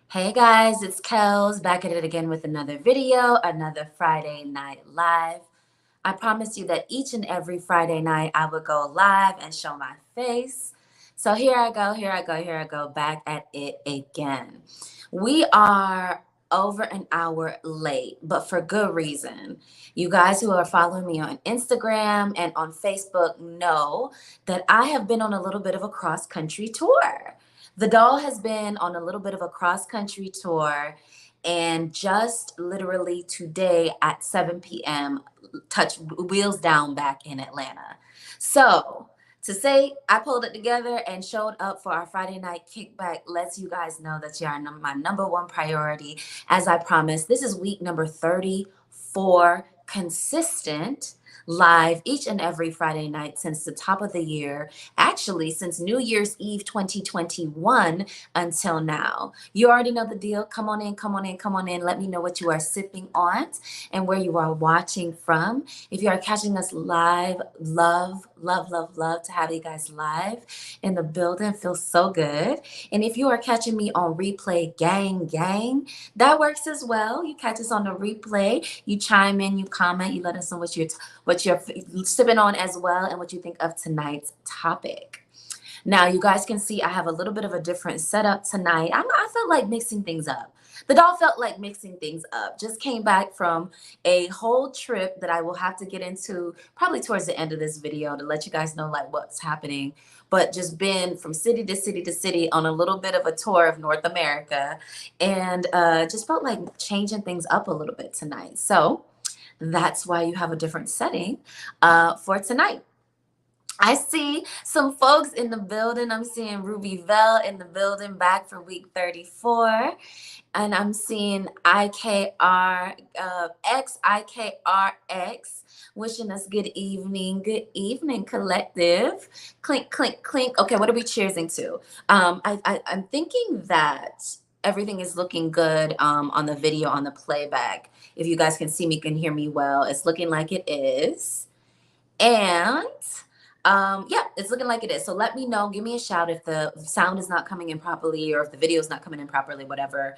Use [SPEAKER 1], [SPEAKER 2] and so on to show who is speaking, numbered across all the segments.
[SPEAKER 1] Hey guys, it's Kels back at it again with another video, another Friday night live. I promised you that each and every Friday night I would go live and show my face. So here I go, back at it again. We are over an hour late, but for good reason. You guys who are following me on Instagram and on Facebook know that I have been on a little bit of a cross country tour. The doll has been on a little bit of a cross country tour, and just literally today at 7 p.m., touch wheels down back in Atlanta. So, to say I pulled it together and showed up for our Friday night kickback lets you guys know that you are my number one priority. As I promised, this is week number 34 consistent live each and every Friday night since the top of the year. Actually, since New Year's Eve 2021 until now. You already know the deal. Come on in, come on in, come on in. Let me know what you are sipping on and where you are watching from. If you are catching us live, love to have you guys live in the building. Feels so good. And if you are catching me on replay, gang, that works as well. You catch us on the replay, you chime in, you comment, you let us know what you're sipping on as well and what you think of tonight's topic. Now, you guys can see I have a little bit of a different setup tonight. I felt like mixing things up. The doll felt like mixing things up. Just came back from a whole trip that I will have to get into probably towards the end of this video to let you guys know like what's happening. But just been from city to city to city on a little bit of a tour of North America, and just felt like changing things up a little bit tonight. So that's why you have a different setting for tonight. I see some folks in the building. I'm seeing Ruby Vel in the building back for week 34. And I'm seeing IKRX wishing us good evening. Good evening, collective. Clink, clink, clink. Okay, what are we cheersing to? I'm thinking that everything is looking good on the video, on the playback. If you guys can see me, can hear me well, it's looking like it is. And yeah, it's looking like it is. So let me know. Give me a shout if the sound is not coming in properly or if the video is not coming in properly. Whatever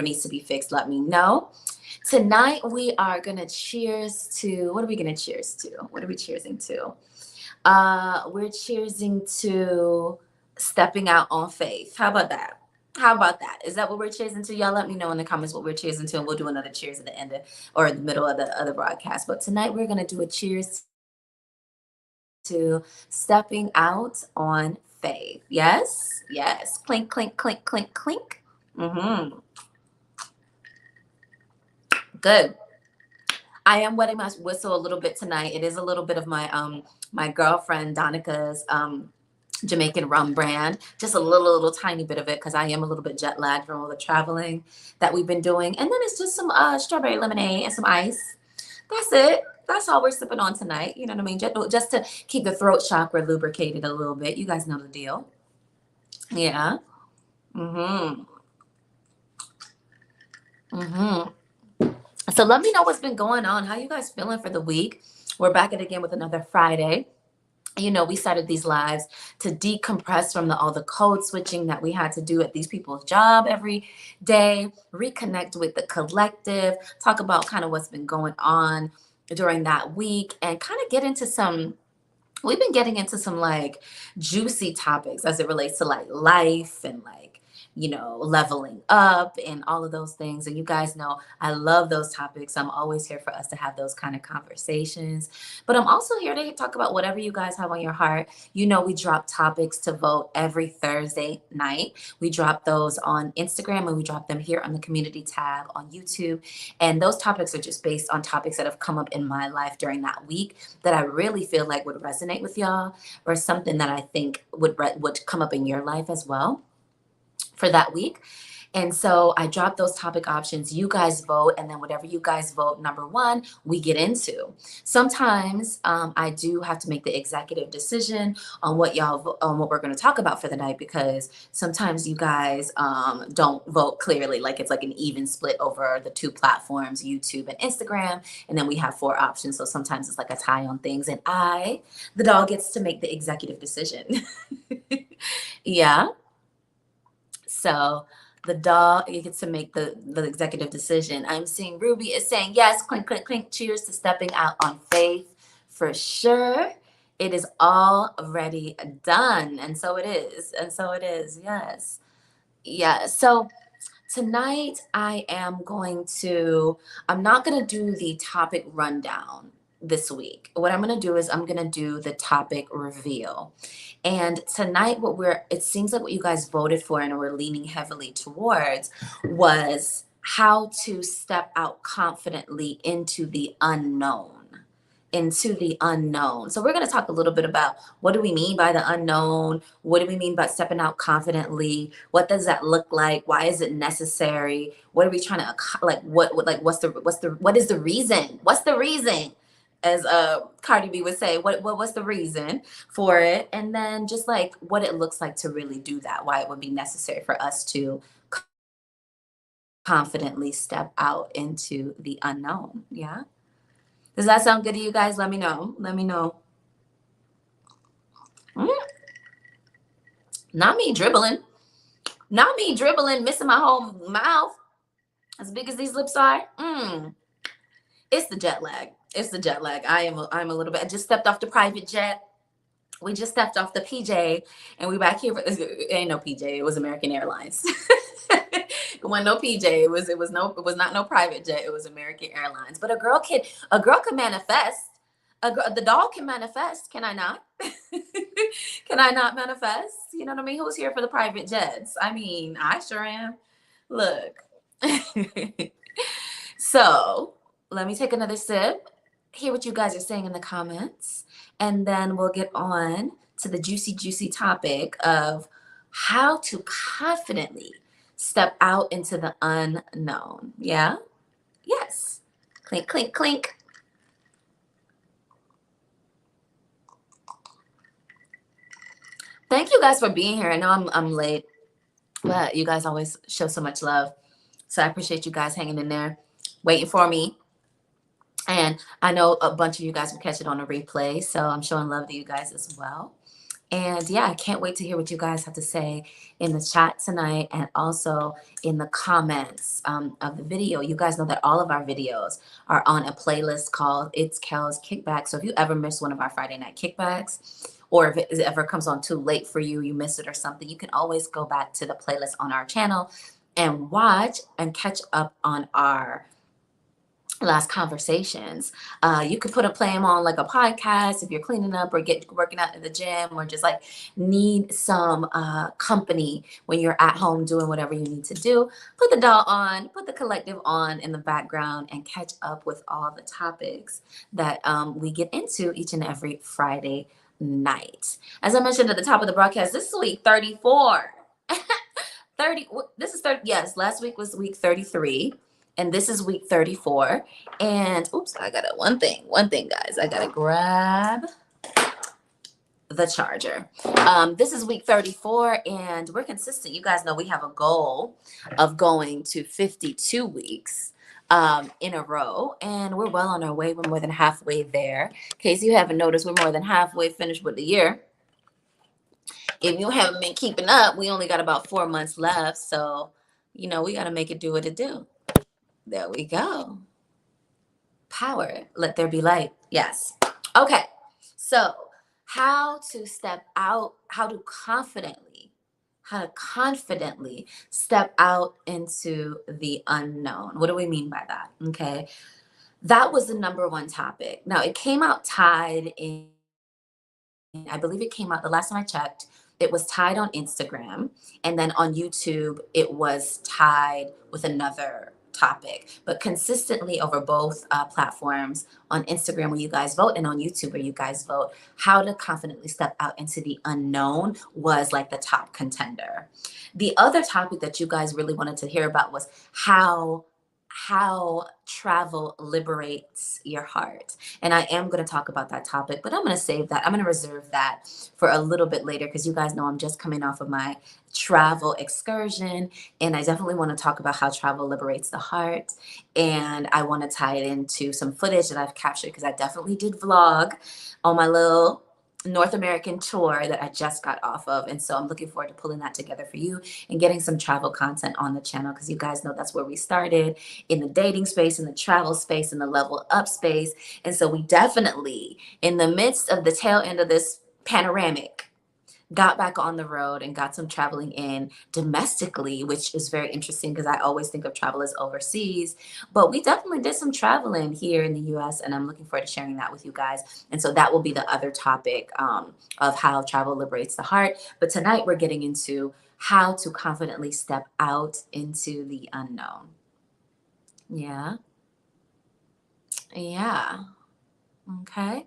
[SPEAKER 1] needs to be fixed, let me know. Tonight we are gonna cheers to. What are we gonna cheers to? What are we cheersing to? We're cheersing to stepping out on faith. How about that? How about that? Is that what we're cheersing to? Y'all let me know in the comments what we're cheersing to, and we'll do another cheers at the end of, or in the middle of the other broadcast. But tonight we're gonna do a cheers to stepping out on faith. Yes, yes. Clink, clink, clink, clink, clink. Mm-hmm. Good. I am wetting my whistle a little bit tonight. It is a little bit of my girlfriend Donica's Jamaican rum brand. Just a little tiny bit of it because I am a little bit jet lagged from all the traveling that we've been doing. And then it's just some strawberry lemonade and some ice. That's it. That's all we're sipping on tonight. You know what I mean? Just to keep the throat chakra lubricated a little bit. You guys know the deal. Yeah. Mm-hmm. Mm-hmm. So let me know what's been going on. How you guys feeling for the week? We're back at it again with another Friday. You know, we started these lives to decompress from all the code switching that we had to do at these people's job every day, reconnect with the collective, talk about kind of what's been going on during that week, and kind of get into some. We've been getting into some like juicy topics as it relates to like life and like, leveling up and all of those things. And you guys know I love those topics. I'm always here for us to have those kind of conversations. But I'm also here to talk about whatever you guys have on your heart. You know, we drop topics to vote every Thursday night. We drop those on Instagram and we drop them here on the community tab on YouTube. And those topics are just based on topics that have come up in my life during that week that I really feel like would resonate with y'all, or something that I think would come up in your life as well for that week. And so I drop those topic options. You guys vote, and then whatever you guys vote, number one, we get into. Sometimes I do have to make the executive decision on what we're going to talk about for the night, because sometimes you guys don't vote clearly. Like it's like an even split over the two platforms, YouTube and Instagram, and then we have four options. So sometimes it's like a tie on things, and the dog, gets to make the executive decision. Yeah. So The dog, you get to make the executive decision. I'm seeing Ruby is saying yes, clink, clink, clink. Cheers to stepping out on faith for sure. It is already done. And so it is. And so it is. Yes. Yes. So tonight I'm not going to do the topic rundown this week. What I'm going to do is I'm going to do the topic reveal. And tonight, it seems like what you guys voted for and we're leaning heavily towards was how to step out confidently into the unknown. Into the unknown. So we're going to talk a little bit about what do we mean by the unknown? What do we mean by stepping out confidently? What does that look like? Why is it necessary? What are we trying to like? What is the reason? What's the reason? As Cardi B would say, what's the reason for it? And then just like what it looks like to really do that. Why it would be necessary for us to confidently step out into the unknown. Yeah. Does that sound good to you guys? Let me know. Let me know. Mm, not me dribbling. Not me dribbling, missing my whole mouth. As big as these lips are. It's the jet lag. It's the jet lag. I'm a little bit. I just stepped off the private jet. We just stepped off the PJ, and we back here. It ain't no PJ. It was American Airlines. It wasn't no PJ. It was not no private jet. It was American Airlines. But a girl can manifest. The dog can manifest. Can I not? Can I not manifest? You know what I mean? Who's here for the private jets? I mean, I sure am. Look. So let me take another sip, hear what you guys are saying in the comments, and then we'll get on to the juicy, juicy topic of how to confidently step out into the unknown. Yeah? Yes. Clink, clink, clink. Thank you guys for being here. I know I'm late, but you guys always show so much love. So I appreciate you guys hanging in there, waiting for me. And I know a bunch of you guys will catch it on a replay. So I'm showing love to you guys as well. And yeah, I can't wait to hear what you guys have to say in the chat tonight and also in the comments of the video. You guys know that all of our videos are on a playlist called It's Kel's Kickback. So if you ever miss one of our Friday night kickbacks, or if it ever comes on too late for you, you miss it or something, you can always go back to the playlist on our channel and watch and catch up on our last conversations. You could play them on like a podcast if you're cleaning up or working out in the gym or just like need some company when you're at home doing whatever you need to do. Put the doll on, put the collective on in the background and catch up with all the topics that we get into each and every Friday night. As I mentioned at the top of the broadcast, this is week 34. 30, this is 30, yes, last week was week 33. And this is week 34. And oops, I got one thing, guys. I gotta grab the charger. This is week 34, and we're consistent. You guys know we have a goal of going to 52 weeks in a row, and we're well on our way. We're more than halfway there. In case you haven't noticed, we're more than halfway finished with the year. If you haven't been keeping up, we only got about 4 months left. So, we got to make it do what it do. There we go. Power. Let there be light. Yes. Okay. So how to step out, how to confidently step out into the unknown. What do we mean by that? Okay. That was the number one topic. Now it came out tied in, I believe it came out the last time I checked, it was tied on Instagram. And then on YouTube, it was tied with another topic, but consistently over both platforms, on Instagram where you guys vote and on YouTube where you guys vote, how to confidently step out into the unknown was like the top contender. The other topic that you guys really wanted to hear about was how travel liberates your heart. And I am going to talk about that topic, but I'm going to save that. I'm going to reserve that for a little bit later because you guys know I'm just coming off of my travel excursion, and I definitely want to talk about how travel liberates the heart. And I want to tie it into some footage that I've captured because I definitely did vlog on my little North American tour that I just got off of. And so I'm looking forward to pulling that together for you and getting some travel content on the channel, because you guys know that's where we started, in the dating space, in the travel space, in the level up space. And so we definitely, in the midst of the tail end of this panoramic, got back on the road and got some traveling in domestically, which is very interesting because I always think of travel as overseas. But we definitely did some traveling here in the US, and I'm looking forward to sharing that with you guys. And so that will be the other topic, of how travel liberates the heart. But tonight we're getting into how to confidently step out into the unknown. Yeah. Yeah. Okay.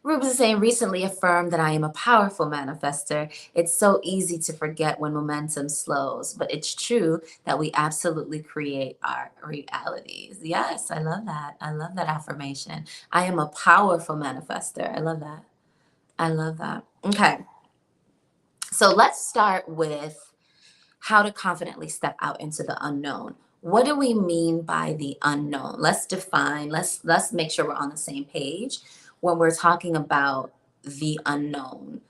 [SPEAKER 1] Rubens is saying, recently affirmed that I am a powerful manifester. It's so easy to forget when momentum slows, but it's true that we absolutely create our realities. Yes, I love that. I love that affirmation. I am a powerful manifester. I love that. I love that. Okay. So let's start with how to confidently step out into the unknown. What do we mean by the unknown? Let's define, let's make sure we're on the same page when we're talking about the unknown.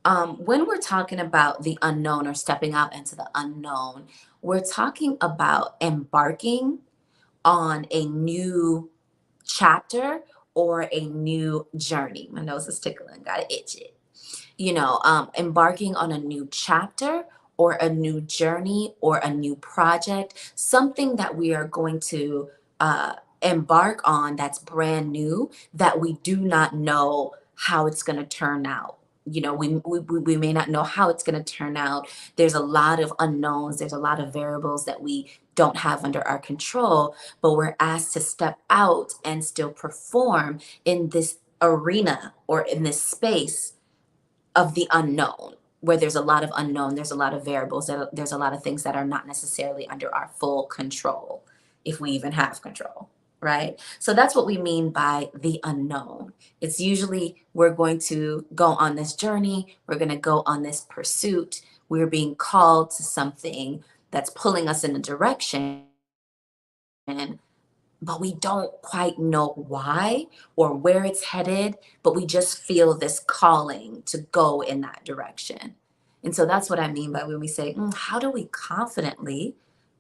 [SPEAKER 1] When we're talking about the unknown or stepping out into the unknown, we're talking about embarking on a new chapter or a new journey. My nose is tickling, gotta itch it. Embarking on a new chapter or a new journey or a new project, something that we are going to embark on that's brand new, that we do not know how it's going to turn out. We may not know how it's going to turn out. There's a lot of unknowns, there's a lot of variables that we don't have under our control, but we're asked to step out and still perform in this arena or in this space of the unknown, where there's a lot of unknown, there's a lot of variables, there's a lot of things that are not necessarily under our full control, if we even have control, right? So that's what we mean by the unknown. It's usually we're going to go on this journey, we're going to go on this pursuit, we're being called to something that's pulling us in a direction, but we don't quite know why or where it's headed, but we just feel this calling to go in that direction. And so that's what I mean by when we say, how do we confidently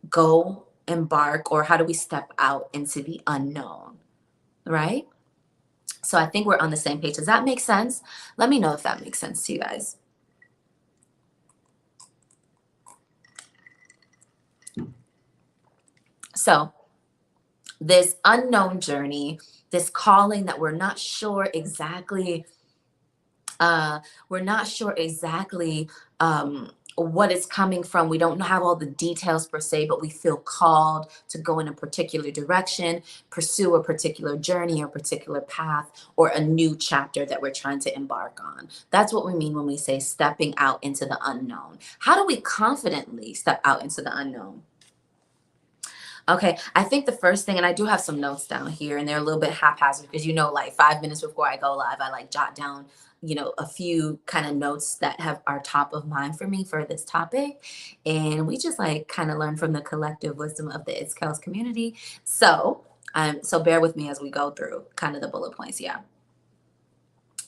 [SPEAKER 1] go embark, or how do we step out into the unknown, right? So I think we're on the same page. Does that make sense? Let me know if that makes sense to you guys. So this unknown journey, this calling that uh, we're not sure exactly what it's coming from. We don't have all the details per se, but we feel called to go in a particular direction, pursue a particular journey or particular path, or a new chapter that we're trying to embark on. That's what we mean when we say stepping out into the unknown. How do we confidently step out into the unknown? Okay, I think the first thing, and I do have some notes down here, and they're a little bit haphazard because like 5 minutes before I go live, I like jot down, a few kind of notes that are top of mind for me for this topic, and we just like kind of learn from the collective wisdom of the It's Kels community. So bear with me as we go through kind of the bullet points. Yeah.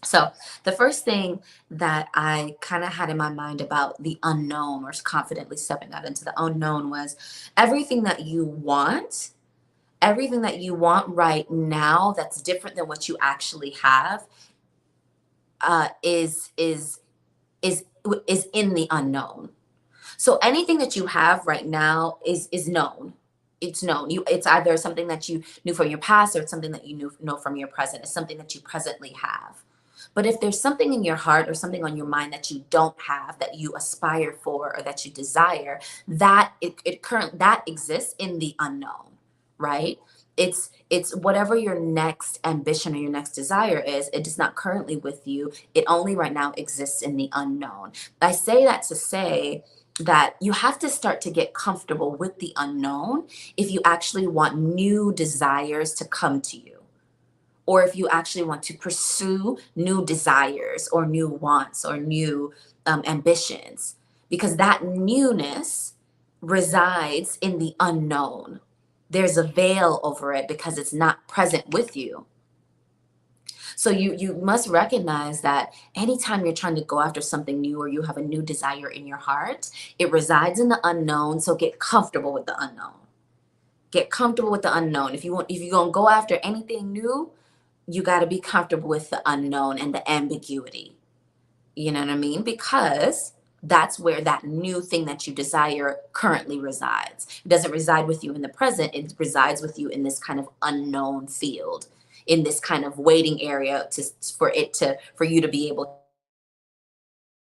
[SPEAKER 1] So the first thing that I kind of had in my mind about the unknown, or confidently stepping out into the unknown, was everything that you want, everything that you want right now that's different than what you actually have, uh, is is is is in the unknown. So anything that you have right now is known. It's known. It's either something that you knew from your past, or it's something that you know from your present. It's something that you presently have. But if there's something in your heart or something on your mind that you don't have, that you aspire for or that you desire, that exists in the unknown, right? It's whatever your next ambition or your next desire is. It is not currently with you. It only right now exists in the unknown. I say that to say that you have to start to get comfortable with the unknown if you actually want new desires to come to you, or if you actually want to pursue new desires or new wants or new ambitions, because that newness resides in the unknown. There's a veil over it because it's not present with you. So you must recognize that anytime you're trying to go after something new or you have a new desire in your heart, it resides in the unknown. So get comfortable with the unknown. Get comfortable with the unknown. If you're gonna go after anything new, you got to be comfortable with the unknown and the ambiguity. You know what I mean? Because that's where that new thing that you desire currently resides. It doesn't reside with you in the present, it resides with you in this kind of unknown field, in this kind of waiting area for you to be able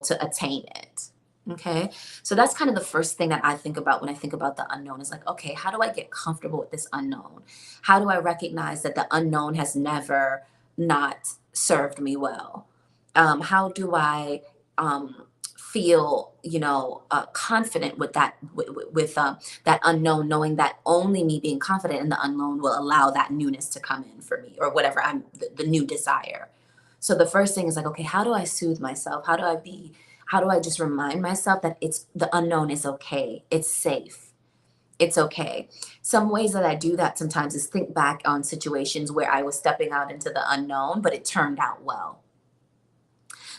[SPEAKER 1] to attain it. Okay. So that's kind of the first thing that I think about when I think about the unknown is like, okay, how do I get comfortable with this unknown? How do I recognize that the unknown has never not served me well? How do I feel, confident with that unknown, knowing that only me being confident in the unknown will allow that newness to come in for me or whatever the new desire. So the first thing is like, okay, how do I soothe myself? How do I just remind myself that it's the unknown is okay. It's safe. It's okay. Some ways that I do that sometimes is think back on situations where I was stepping out into the unknown, but it turned out well.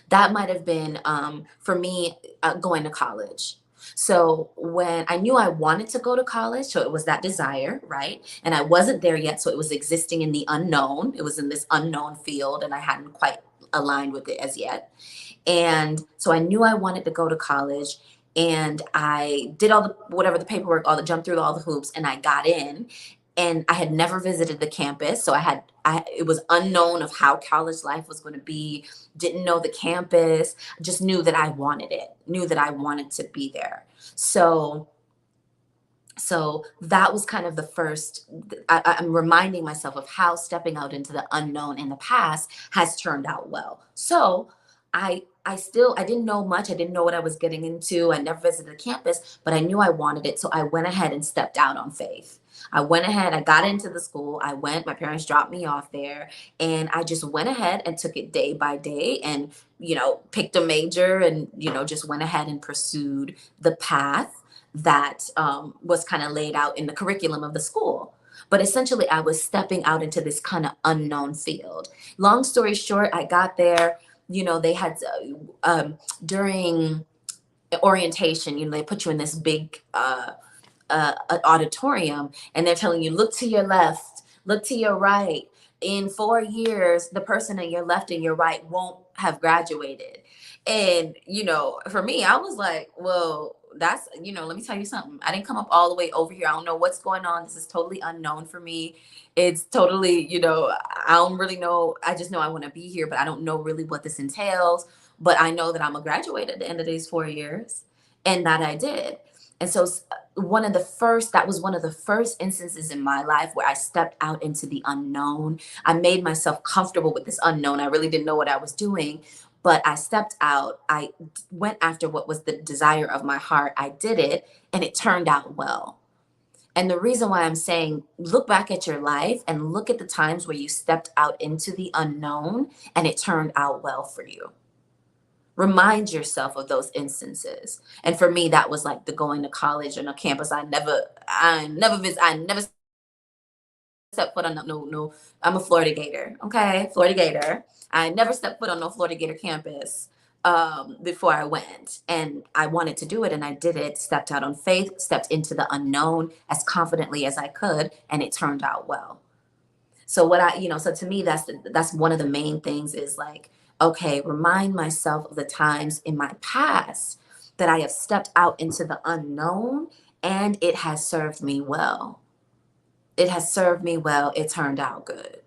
[SPEAKER 1] That might have been for me going to college. So when I knew I wanted to go to college, so it was that desire, right? And I wasn't there yet, so it was existing in the unknown. It was in this unknown field, and I hadn't quite aligned with it as yet. And so I knew I wanted to go to college, and I did all the whatever the paperwork, all the jump through all the hoops, and I got in. And I had never visited the campus, so I it was unknown of how college life was going to be. Didn't know the campus, just knew that I wanted it, knew that I wanted to be there. So that was kind of the first. I'm reminding myself of how stepping out into the unknown in the past has turned out well. So I didn't know much. I didn't know what I was getting into. I never visited the campus, but I knew I wanted it. So I went ahead and stepped out on faith. I went ahead, I got into the school. I went, my parents dropped me off there, and I just went ahead and took it day by day and, picked a major and, just went ahead and pursued the path that was kind of laid out in the curriculum of the school. But essentially, I was stepping out into this kind of unknown field. Long story short, I got there. They had during orientation, they put you in this big an auditorium, and they're telling you, look to your left, look to your right. In 4 years, the person on your left and your right won't have graduated. And, for me, I was like, well, that's, let me tell you something. I didn't come up all the way over here. I don't know what's going on. This is totally unknown for me. It's totally, I don't really know. I just know I want to be here, but I don't know really what this entails. But I know that I'm a graduate at the end of these 4 years, and that I did. And so that was one of the first instances in my life where I stepped out into the unknown. I made myself comfortable with this unknown. I really didn't know what I was doing, but I stepped out. I went after what was the desire of my heart. I did it, and it turned out well. And the reason why I'm saying look back at your life and look at the times where you stepped out into the unknown and it turned out well for you. Remind yourself of those instances. And for me, that was like the going to college and a campus. I never stepped foot on no. I'm a Florida Gator, okay, Florida Gator. I never stepped foot on no Florida Gator campus before I went, and I wanted to do it, and I did it. Stepped out on faith, stepped into the unknown as confidently as I could, and it turned out well. So so to me, that's one of the main things is like, okay, remind myself of the times in my past that I have stepped out into the unknown and it has served me well. It has served me well. It turned out good.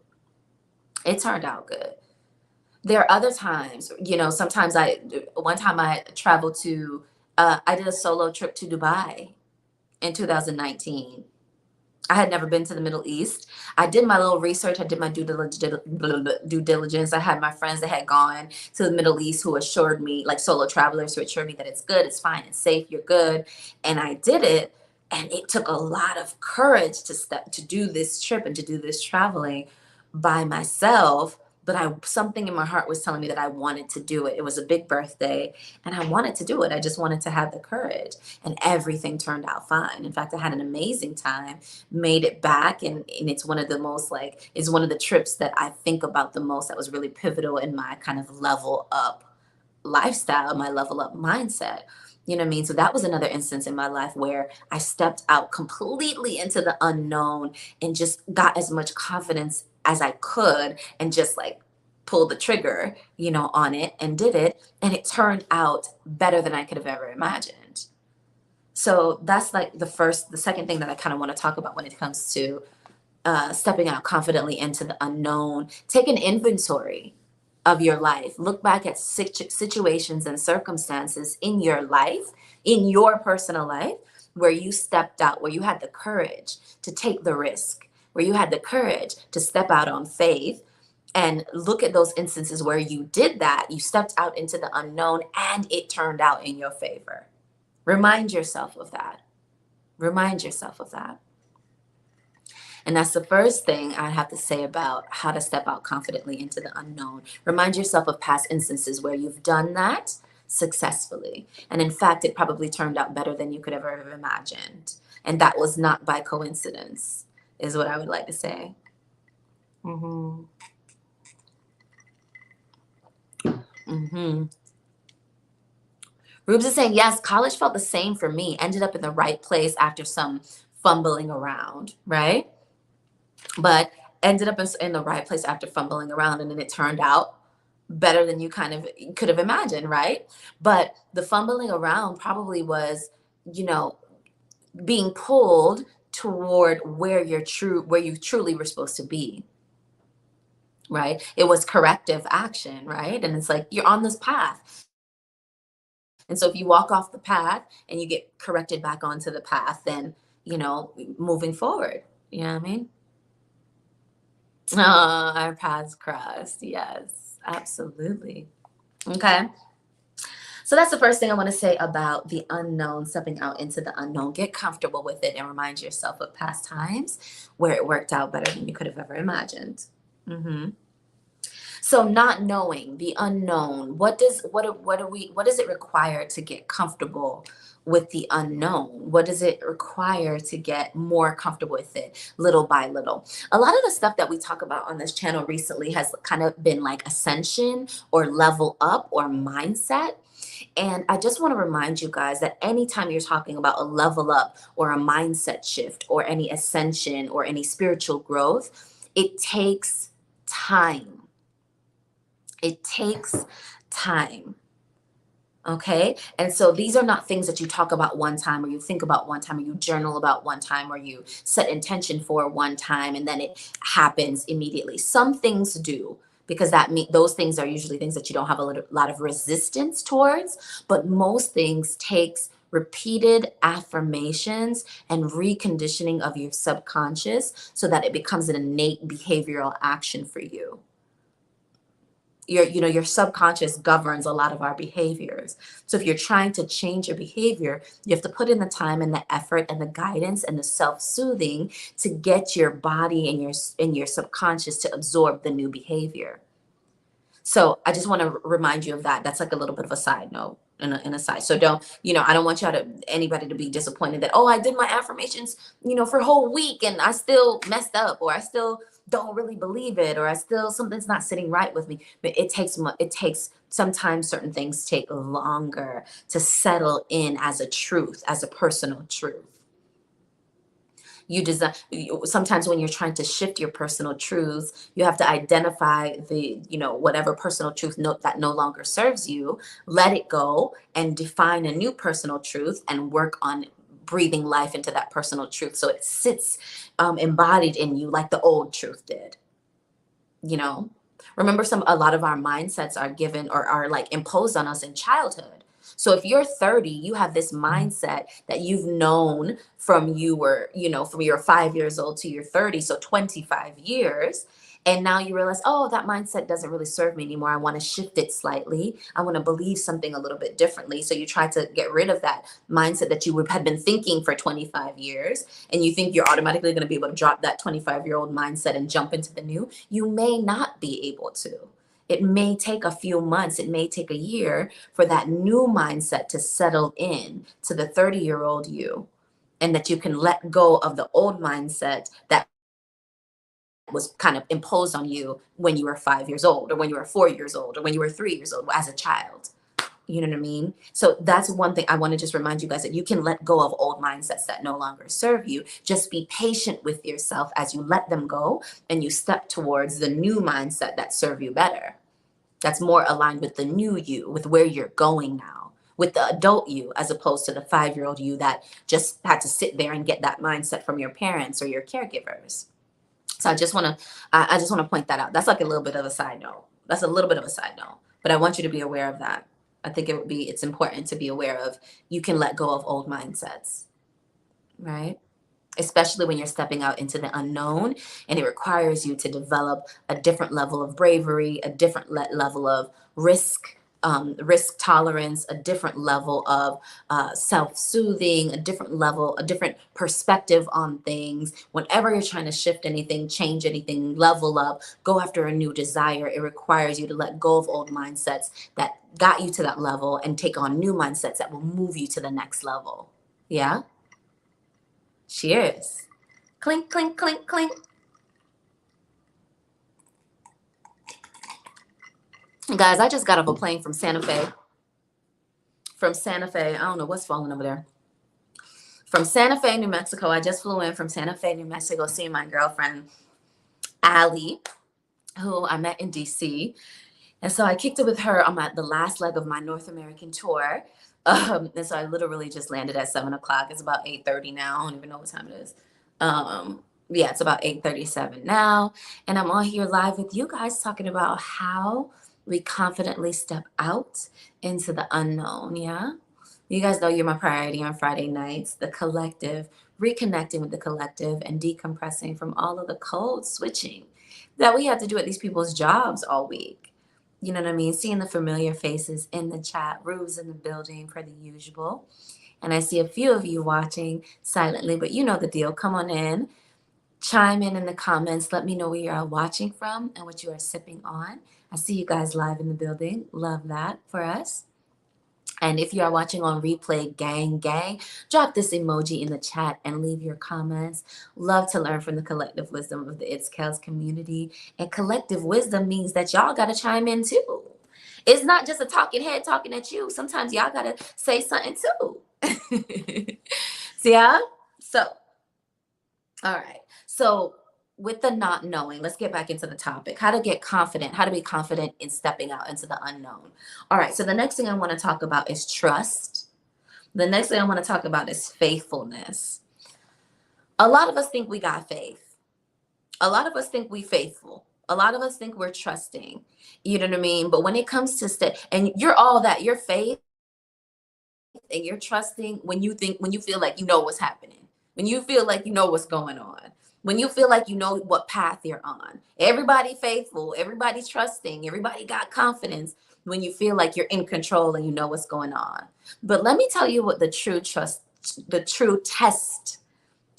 [SPEAKER 1] It turned out good. There are other times, sometimes one time I traveled I did a solo trip to Dubai in 2019. I had never been to the Middle East. I did my little research. I did my due diligence. I had my friends that had gone to the Middle East who assured me, like solo travelers who assured me that it's good, it's fine, it's safe, you're good. And I did it. And it took a lot of courage to do this trip and to do this traveling by myself. but something in my heart was telling me that I wanted to do it. It was a big birthday and I wanted to do it. I just wanted to have the courage, and everything turned out fine. In fact, I had an amazing time, made it back. And it's one of the most like, it's one of the trips that I think about the most, that was really pivotal in my kind of level up lifestyle, my level up mindset. You know what I mean? So that was another instance in my life where I stepped out completely into the unknown and just got as much confidence as I could and just like pulled the trigger, on it and did it. And it turned out better than I could have ever imagined. So that's like the second thing that I kind of want to talk about when it comes to stepping out confidently into the unknown. Take an inventory of your life. Look back at situations and circumstances in your life, in your personal life, where you stepped out, where you had the courage to take the risk, where you had the courage to step out on faith. And look at those instances where you did that. You stepped out into the unknown and it turned out in your favor. Remind yourself of that. Remind yourself of that. And that's the first thing I have to say about how to step out confidently into the unknown. Remind yourself of past instances where you've done that successfully. And in fact, it probably turned out better than you could ever have imagined. And that was not by coincidence, is what I would like to say. Mm-hmm. Mm-hmm. Rubes is saying, yes, college felt the same for me. Ended up in the right place after some fumbling around, right? But ended up in the right place after fumbling around, and then it turned out better than you kind of could have imagined, right? But the fumbling around probably was, you know, being pulled toward where you truly were supposed to be, right? It was corrective action, right? And it's like you're on this path. And so if you walk off the path and you get corrected back onto the path, then, moving forward, you know what I mean? Oh, our paths crossed. Yes, absolutely. Okay. So that's the first thing I want to say about the unknown, stepping out into the unknown. Get comfortable with it and remind yourself of past times where it worked out better than you could have ever imagined. Hmm. So not knowing the unknown, what does it require to get comfortable with the unknown? What does it require to get more comfortable with it little by little? A lot of the stuff that we talk about on this channel recently has kind of been like ascension or level up or mindset. And I just want to remind you guys that anytime you're talking about a level up or a mindset shift or any ascension or any spiritual growth, it takes time. It takes time. Okay. And so these are not things that you talk about one time or you think about one time or you journal about one time or you set intention for one time and then it happens immediately. Some things do, because those things are usually things that you don't have lot of resistance towards, but most things takes repeated affirmations and reconditioning of your subconscious so that it becomes an innate behavioral action for you. Your subconscious governs a lot of our behaviors. So if you're trying to change your behavior, you have to put in the time and the effort and the guidance and the self-soothing to get your body and your subconscious to absorb the new behavior. So I just want to remind you of that. That's like a little bit of a side note and a side. So I don't want anybody to be disappointed that, oh, I did my affirmations, for a whole week and I still messed up, or I still don't really believe it, or something's not sitting right with me. But it takes sometimes certain things take longer to settle in as a truth, as a personal truth. Sometimes when you're trying to shift your personal truths, you have to identify the whatever personal truth that no longer serves you, let it go and define a new personal truth and work on breathing life into that personal truth so it sits embodied in you like the old truth did. Remember, a lot of our mindsets are given or are like imposed on us in childhood. So if you're 30, you have this mindset that you've known from you were, from you're 5 years old to you're 30, so 25 years. And now you realize, oh, that mindset doesn't really serve me anymore. I want to shift it slightly. I want to believe something a little bit differently. So you try to get rid of that mindset that you had been thinking for 25 years, and you think you're automatically going to be able to drop that 25-year-old mindset and jump into the new. You may not be able to. It may take a few months, it may take a year for that new mindset to settle in to the 30-year-old you, and that you can let go of the old mindset that was kind of imposed on you when you were 5 years old, or when you were 4 years old, or when you were 3 years old as a child. You know what I mean? So that's one thing I want to just remind you guys, that you can let go of old mindsets that no longer serve you. Just be patient with yourself as you let them go and you step towards the new mindset that serve you better. That's more aligned with the new you, with where you're going now, with the adult you, as opposed to the 5-year-old you that just had to sit there and get that mindset from your parents or your caregivers. So I just want to point that out. That's like a little bit of a side note. That's a little bit of a side note, but I want you to be aware of that. I think it's important to be aware of, you can let go of old mindsets, right? Especially when you're stepping out into the unknown, and it requires you to develop a different level of bravery, a different level of risk tolerance, a different level of self-soothing, a different level, a different perspective on things. Whenever you're trying to shift anything, change anything, level up, go after a new desire, it requires you to let go of old mindsets that got you to that level and take on new mindsets that will move you to the next level. Yeah? Cheers. Clink, clink, clink, clink. Guys, I just got off a plane from Santa Fe. From Santa Fe. I don't know what's falling over there. From Santa Fe, New Mexico. I just flew in from Santa Fe, New Mexico, seeing my girlfriend, Allie, who I met in DC. And so I kicked it with her on the last leg of my North American tour. And so I literally just landed at 7 o'clock. It's about 8:30 now. I don't even know what time it is. Yeah, it's about 8:37 now. And I'm on here live with you guys talking about how we confidently step out into the unknown. Yeah. You guys know you're my priority on Friday nights, the collective, reconnecting with the collective and decompressing from all of the code switching that we have to do at these people's jobs all week. You know what I mean? Seeing the familiar faces in the chat, Rue's in the building for the usual. And I see a few of you watching silently, but you know the deal. Come on in, chime in the comments. Let me know where you are watching from and what you are sipping on. I see you guys live in the building. Love that for us. And if you are watching on replay, gang, drop this emoji in the chat and leave your comments. Love to learn from the collective wisdom of the It's Kels community. And collective wisdom means that y'all got to chime in too. It's not just a talking head talking at you. Sometimes y'all got to say something too. See, yeah? So, all right. So, with the not knowing, let's get back into the topic. How to get confident, how to be confident in stepping out into the unknown. All right. So, the next thing I want to talk about is trust. The next thing I want to talk about is faithfulness. A lot of us think we got faith. A lot of us think we faithful. A lot of us think we're trusting. You know what I mean? But when it comes to and you're all that, you're faith and you're trusting when you feel like you know what's happening, when you feel like you know what's going on, when you feel like you know what path you're on. Everybody faithful, everybody trusting, everybody got confidence when you feel like you're in control and you know what's going on. But let me tell you what the true test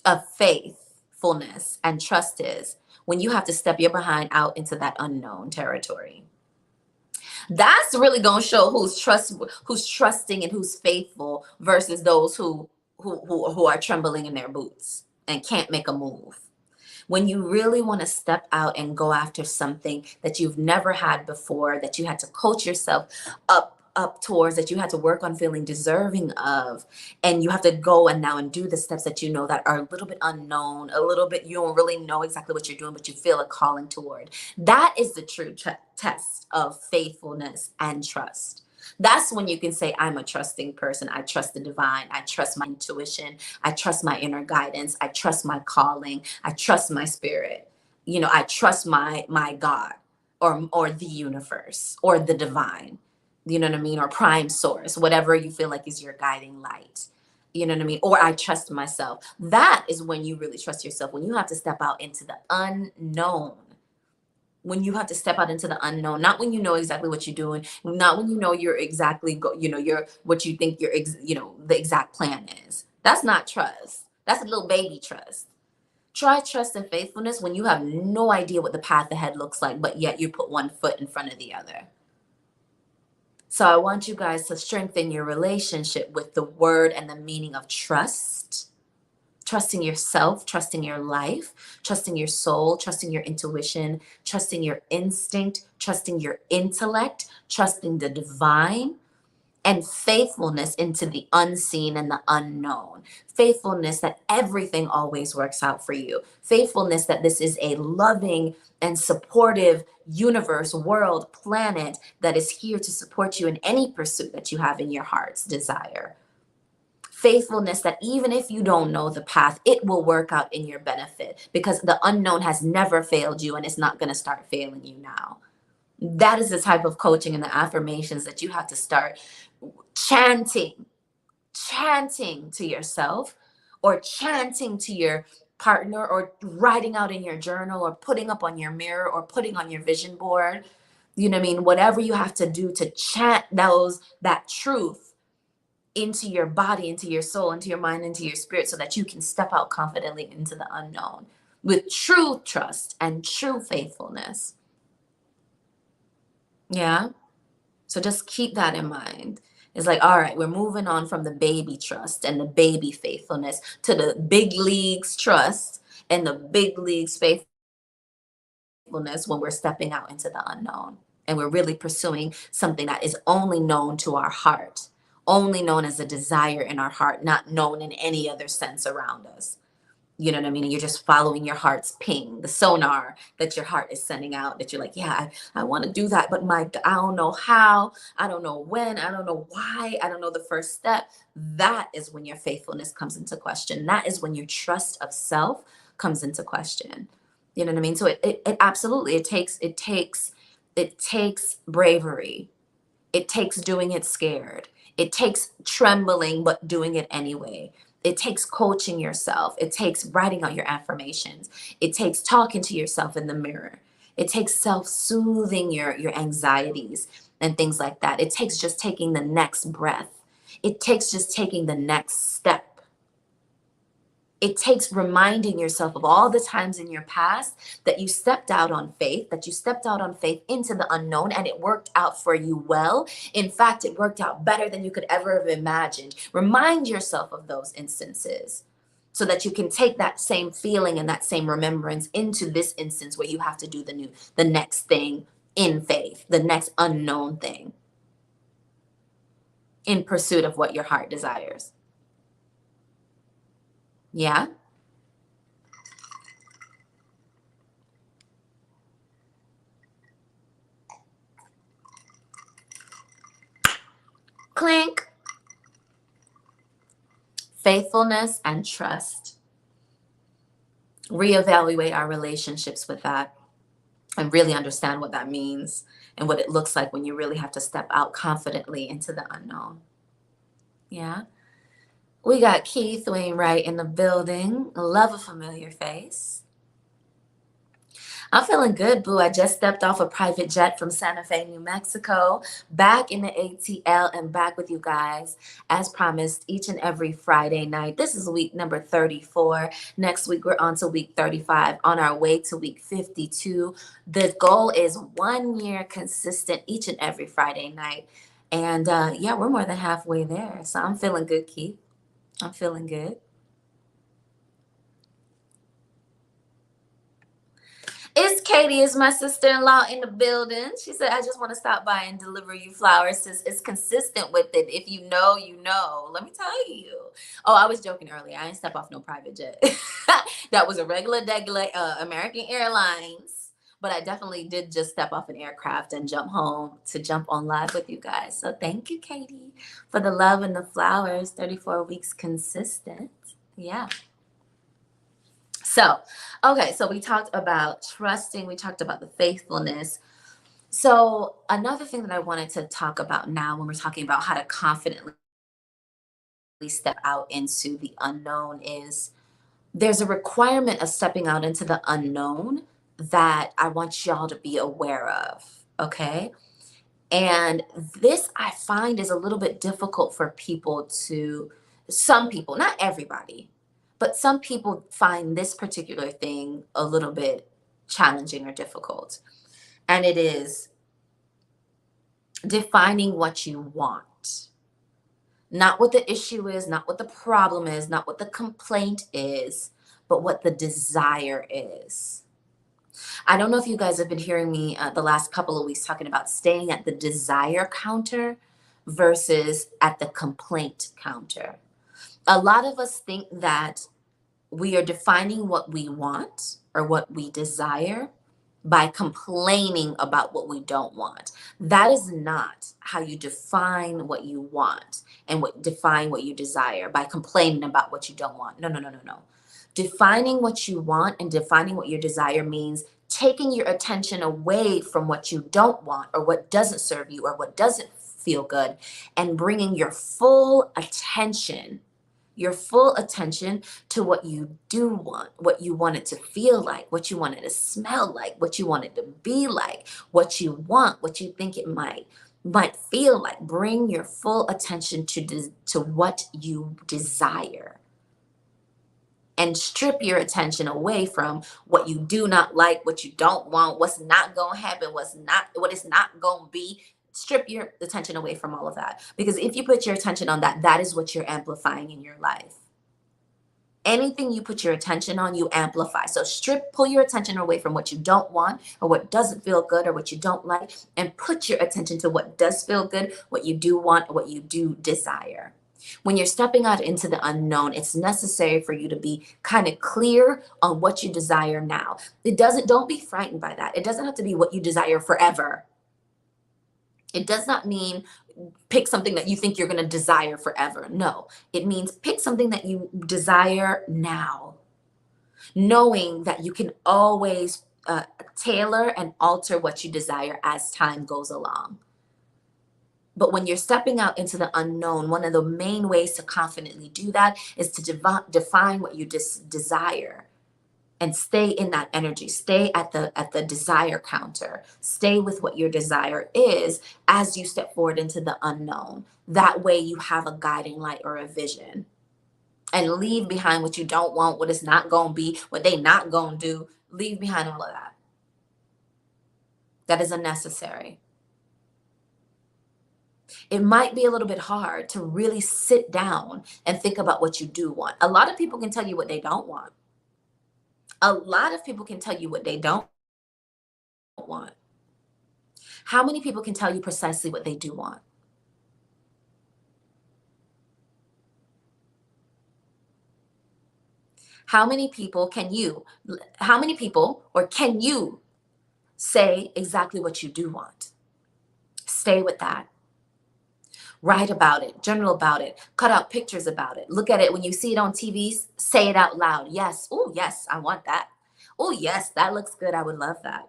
[SPEAKER 1] of faithfulness and trust is, when you have to step your behind out into that unknown territory. That's really going to show who's trusting and who's faithful versus those who are trembling in their boots and can't make a move. When you really want to step out and go after something that you've never had before, that you had to coach yourself up towards, that you had to work on feeling deserving of, and you have to go and now and do the steps that you know that are a little bit unknown, a little bit, you don't really know exactly what you're doing, but you feel a calling toward. That is the true test of faithfulness and trust. That's when you can say, I'm a trusting person. I trust the divine. I trust my intuition. I trust my inner guidance. I trust my calling. I trust my spirit. You know, I trust my God, or the universe, or the divine. You know what I mean? Or prime source, whatever you feel like is your guiding light. You know what I mean? Or I trust myself. That is when you really trust yourself, when you have to step out into the unknown. when you have to step out into the unknown, not when you know exactly what you're doing, not when you know you're exactly you're what you think the exact plan is. That's not trust. That's a little baby trust. Try trust and faithfulness when you have no idea what the path ahead looks like, but yet you put one foot in front of the other. So I want you guys to strengthen your relationship with the word and the meaning of trust. Trusting yourself, trusting your life, trusting your soul, trusting your intuition, trusting your instinct, trusting your intellect, trusting the divine, and faithfulness into the unseen and the unknown. Faithfulness that everything always works out for you. Faithfulness that this is a loving and supportive universe, world, planet that is here to support you in any pursuit that you have in your heart's desire. Faithfulness that even if you don't know the path, it will work out in your benefit because the unknown has never failed you and it's not going to start failing you now. That is the type of coaching and the affirmations that you have to start chanting to yourself, or chanting to your partner, or writing out in your journal, or putting up on your mirror, or putting on your vision board. You know what I mean? Whatever you have to do to chant that truth into your body, into your soul, into your mind, into your spirit, so that you can step out confidently into the unknown with true trust and true faithfulness. Yeah. So just keep that in mind. It's like, all right, we're moving on from the baby trust and the baby faithfulness to the big leagues trust and the big leagues faithfulness when we're stepping out into the unknown. And we're really pursuing something that is only known to our heart, only known as a desire in our heart, not known in any other sense around us. You know what I mean? And you're just following your heart's ping, the sonar that your heart is sending out, that you're like, yeah, I want to do that, but I don't know how, I don't know when, I don't know why, I don't know the first step. That is when your faithfulness comes into question. That is when your trust of self comes into question. You know what I mean? So it absolutely, it takes bravery. It takes doing it scared. It takes trembling, but doing it anyway. It takes coaching yourself. It takes writing out your affirmations. It takes talking to yourself in the mirror. It takes self-soothing your anxieties and things like that. It takes just taking the next breath. It takes just taking the next step. It takes reminding yourself of all the times in your past that you stepped out on faith, that you stepped out on faith into the unknown, and it worked out for you well. In fact, it worked out better than you could ever have imagined. Remind yourself of those instances so that you can take that same feeling and that same remembrance into this instance where you have to do the next thing in faith, the next unknown thing in pursuit of what your heart desires. Yeah? Clink. Faithfulness and trust. Reevaluate our relationships with that and really understand what that means and what it looks like when you really have to step out confidently into the unknown. Yeah. We got Keith Wainwright in the building. Love a familiar face. I'm feeling good, boo. I just stepped off a private jet from Santa Fe, New Mexico, back in the ATL and back with you guys, as promised, each and every Friday night. This is week number 34. Next week, we're on to week 35, on our way to week 52. The goal is 1 year consistent each and every Friday night. And yeah, we're more than halfway there. So I'm feeling good, Keith. I'm feeling good. It's Katie, is my sister-in-law in the building. She said, I just want to stop by and deliver you flowers since it's consistent with it. If you know, you know. Let me tell you. Oh, I was joking earlier. I didn't step off no private jet. That was a regular American Airlines. But I definitely did just step off an aircraft and jump home to jump on live with you guys. So thank you, Katie, for the love and the flowers. 34 weeks consistent. Yeah. So, okay, so we talked about trusting, we talked about the faithfulness. So, another thing that I wanted to talk about now when we're talking about how to confidently step out into the unknown is there's a requirement of stepping out into the unknown that I want y'all to be aware of. Okay. And this I find is a little bit difficult for some people, not everybody, but some people find this particular thing a little bit challenging or difficult. And it is defining what you want. Not what the issue is, not what the problem is, not what the complaint is, but what the desire is. I don't know if you guys have been hearing me the last couple of weeks talking about staying at the desire counter versus at the complaint counter. A lot of us think that we are defining what we want or what we desire by complaining about what we don't want. That is not how you define what you want and define what you desire, by complaining about what you don't want. No, no, no, no, no. Defining what you want and defining what you desire means taking your attention away from what you don't want or what doesn't serve you or what doesn't feel good, and bringing your full attention to what you do want, what you want it to feel like, what you want it to smell like, what you want it to be like, what you want, what you think it might feel like. Bring your full attention to what you desire, and strip your attention away from what you do not like, what you don't want, what's not going to happen, what is not going to be. Strip your attention away from all of that, because if you put your attention on that, that is what you're amplifying in your life. Anything you put your attention on, you amplify. So pull your attention away from what you don't want or what doesn't feel good or what you don't like, and put your attention to what does feel good, what you do want, or what you do desire. When you're stepping out into the unknown, it's necessary for you to be kind of clear on what you desire now. Don't be frightened by that. It doesn't have to be what you desire forever. It does not mean pick something that you think you're going to desire forever. No, it means pick something that you desire now, knowing that you can always tailor and alter what you desire as time goes along. But when you're stepping out into the unknown, one of the main ways to confidently do that is to define what you desire and stay in that energy. Stay at the desire counter. Stay with what your desire is as you step forward into the unknown. That way you have a guiding light or a vision. And leave behind what you don't want, what it's not going to be, what they not going to do. Leave behind all of that. That is unnecessary. It might be a little bit hard to really sit down and think about what you do want. A lot of people can tell you what they don't want. A lot of people can tell you what they don't want. How many people can tell you precisely what they do want? How many people or can you say exactly what you do want? Stay with that. Write about it, journal about it, cut out pictures about it. Look at it when you see it on TV, say it out loud. Yes. Oh, yes, I want that. Oh, yes, that looks good. I would love that.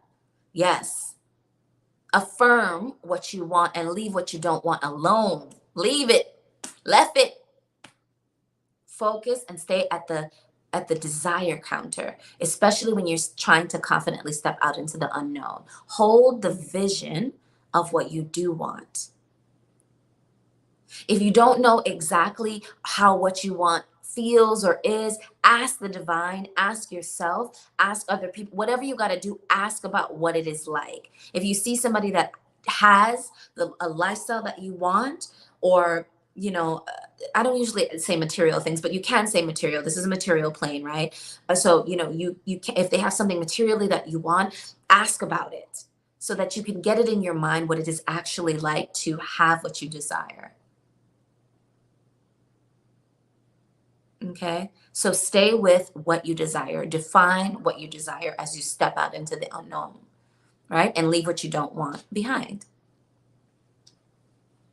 [SPEAKER 1] Yes. Affirm what you want and leave what you don't want alone. Leave it. Left it. Focus and stay at the desire counter, especially when you're trying to confidently step out into the unknown. Hold the vision of what you do want. If you don't know exactly how what you want feels or is, ask the divine, ask yourself, ask other people, whatever you got to do, ask about what it is like. If you see somebody that has a lifestyle that you want, or, I don't usually say material things, but you can say material. This is a material plane, right? So, you can, if they have something materially that you want, ask about it so that you can get it in your mind what it is actually like to have what you desire. Okay. So stay with what you desire. Define what you desire as you step out into the unknown, right? And leave what you don't want behind.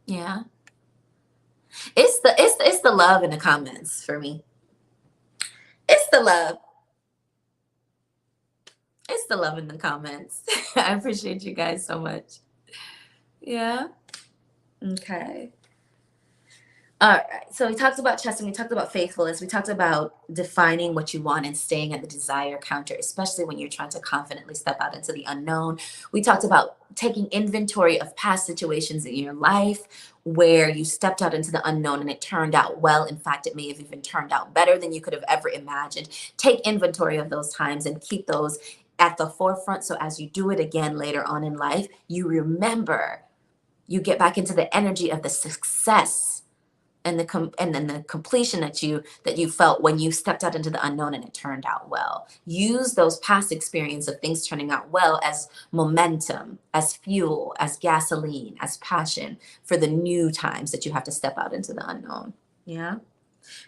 [SPEAKER 1] Yeah. It's the love in the comments for me. It's the love. It's the love in the comments. I appreciate you guys so much. Yeah. Okay. All right. So we talked about trusting, we talked about faithfulness, we talked about defining what you want and staying at the desire counter, especially when you're trying to confidently step out into the unknown. We talked about taking inventory of past situations in your life where you stepped out into the unknown and it turned out well. In fact, it may have even turned out better than you could have ever imagined. Take inventory of those times and keep those at the forefront. So as you do it again later on in life, you remember, you get back into the energy of the success and and then the completion that you felt when you stepped out into the unknown and it turned out well. Use those past experience of things turning out well as momentum, as fuel, as gasoline, as passion for the new times that you have to step out into the unknown. Yeah.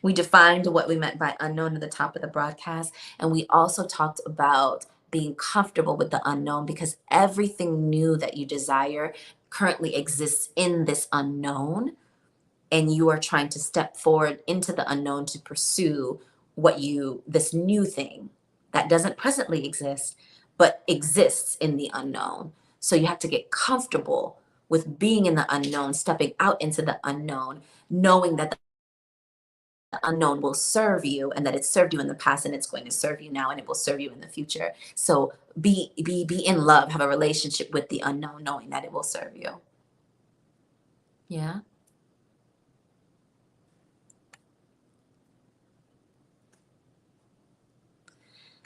[SPEAKER 1] We defined what we meant by unknown at the top of the broadcast, and we also talked about being comfortable with the unknown because everything new that you desire currently exists in this unknown, and you are trying to step forward into the unknown to pursue this new thing that doesn't presently exist but exists in the unknown. So you have to get comfortable with being in the unknown, stepping out into the unknown, knowing that the unknown will serve you and that it's served you in the past and it's going to serve you now and it will serve you in the future. So be in love, have a relationship with the unknown, knowing that it will serve you. Yeah.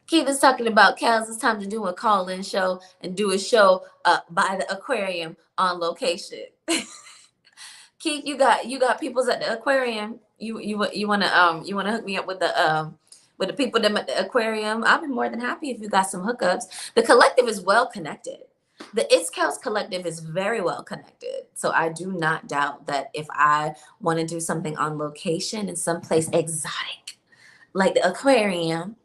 [SPEAKER 1] Keith is talking about Kels. It's time to do a call-in show and do a show by the aquarium on location. Keith, you got peoples at the aquarium. You wanna hook me up with the people that at the aquarium. I'll be more than happy if you got some hookups. The collective is well connected. The It's Kels collective is very well connected. So I do not doubt that if I want to do something on location in someplace exotic like the aquarium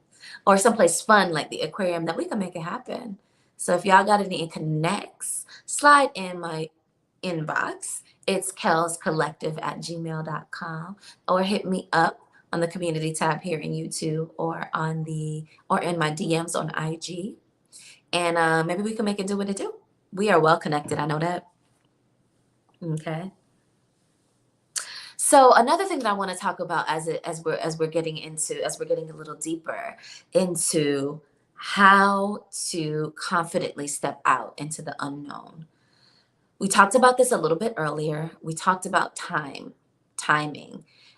[SPEAKER 1] or someplace fun like the aquarium, that we can make it happen. So if y'all got any connects, slide in my inbox. It's kelscollective@gmail.com, or hit me up on the community tab here in YouTube or in my DMs on IG. And maybe we can make it do what it do. We are well connected. I know that. Okay. So another thing that I want to talk about as we're getting a little deeper into how to confidently step out into the unknown. We talked about this a little bit earlier. We talked about timing,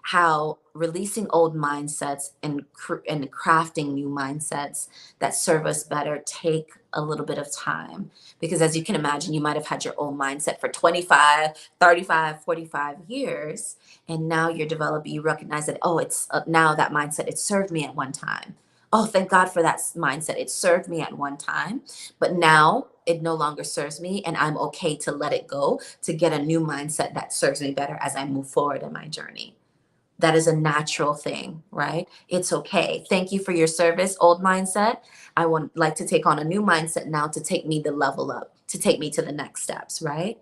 [SPEAKER 1] how releasing old mindsets and crafting new mindsets that serve us better take a little bit of time. Because as you can imagine, you might have had your old mindset for 25, 35, 45 years. And now you recognize that, oh, it's now that mindset, it served me at one time. Oh, thank God for that mindset. It served me at one time, but now it no longer serves me, and I'm okay to let it go to get a new mindset that serves me better as I move forward in my journey. That is a natural thing, right? It's okay. Thank you for your service, old mindset. I would like to take on a new mindset now to take me the level up, to take me to the next steps, right?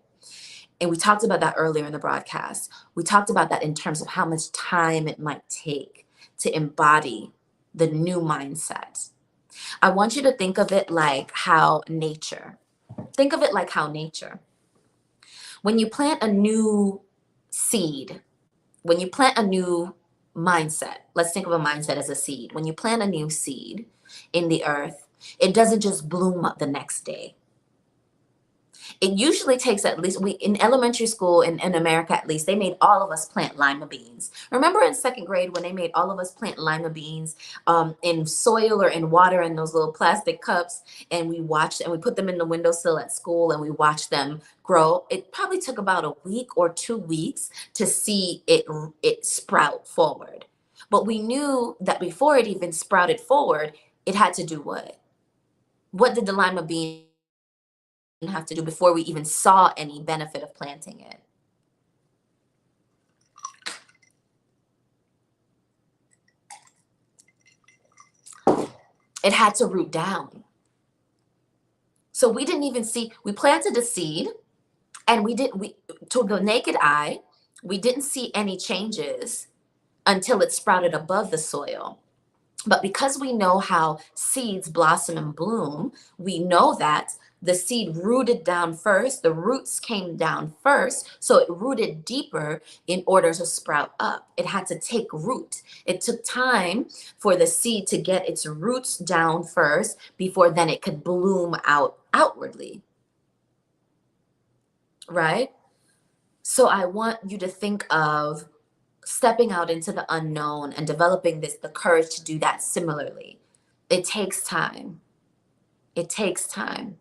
[SPEAKER 1] And we talked about that earlier in the broadcast. We talked about that in terms of how much time it might take to embody the new mindset. I want you to think of it like how nature, think of it like how nature, when you plant a new seed, when you plant a new mindset, let's think of a mindset as a seed. When you plant a new seed in the earth, it doesn't just bloom up the next day. It usually takes at least, we in elementary school in America, at least, they made all of us plant lima beans. Remember in second grade when they made all of us plant lima beans in soil or in water in those little plastic cups, and we watched and we put them in the windowsill at school and we watched them grow. It probably took about a week or 2 weeks to see it sprout forward. But we knew that before it even sprouted forward, it had to do what? What did the lima bean have to do before we even saw any benefit of planting it? It had to root down. So we didn't even see, we planted a seed and we to the naked eye, we didn't see any changes until it sprouted above the soil. But because we know how seeds blossom and bloom, we know that the seed rooted down first, the roots came down first, so it rooted deeper in order to sprout up. It had to take root. It took time for the seed to get its roots down first before then it could bloom out outwardly, right? So I want you to think of stepping out into the unknown and developing the courage to do that similarly. It takes time. It takes time.